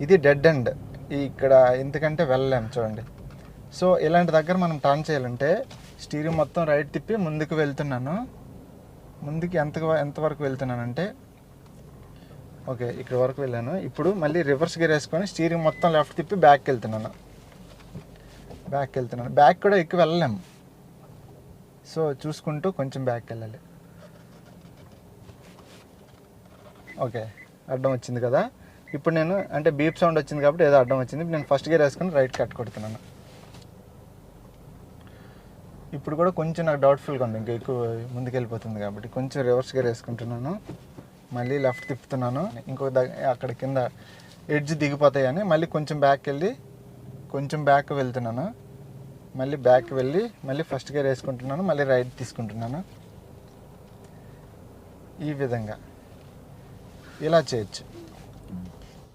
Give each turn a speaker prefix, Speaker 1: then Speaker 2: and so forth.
Speaker 1: ఇది dead end, ఇక్కడ ఎందుకంటే వెళ్ళలేం చూడండి. సో ఇలాంటి దగ్గర మనం టర్న్ చేయాలంటే స్టీరింగ్ మొత్తం రైట్ తిప్పి ముందుకు వెళ్తున్నాను. ముందుకి ఎంతవరకు వెళ్తున్నానంటే ఓకే ఇక్కడ వరకు వెళ్ళాను. ఇప్పుడు మళ్ళీ రివర్స్ గేర్ వేసుకొని స్టీరింగ్ మొత్తం లెఫ్ట్ తిప్పి బ్యాక్కి వెళ్తున్నాను. బ్యాక్ కూడా ఎక్కువ వెళ్ళలేము, సో చూసుకుంటూ కొంచెం బ్యాక్కి వెళ్ళాలి. ఓకే అడ్డం వచ్చింది కదా. ఇప్పుడు నేను అంటే బీప్ సౌండ్ వచ్చింది కాబట్టి ఏదో అడ్డం వచ్చింది. నేను ఫస్ట్ గేర్ వేసుకొని రైట్ కట్ కొడుతున్నాను. ఇప్పుడు కూడా కొంచెం నాకు డౌట్ఫుల్గా ఉంది, ఇంకా ఎక్కువ ముందుకు వెళ్ళిపోతుంది కాబట్టి కొంచెం రివర్స్ గేర్ వేసుకుంటున్నాను. మళ్ళీ లెఫ్ట్ తిప్పుతున్నాను. అక్కడ కింద ఎడ్జ్ దిగిపోతాయని మళ్ళీ కొంచెం బ్యాక్ వెళ్ళి కొంచెం బ్యాక్ వెళ్తున్నాను. మళ్ళీ బ్యాక్ వెళ్ళి మళ్ళీ ఫస్ట్ గేర్ వేసుకుంటున్నాను. మళ్ళీ రైట్ తీసుకుంటున్నాను. ఈ విధంగా ఇలా చేయొచ్చు.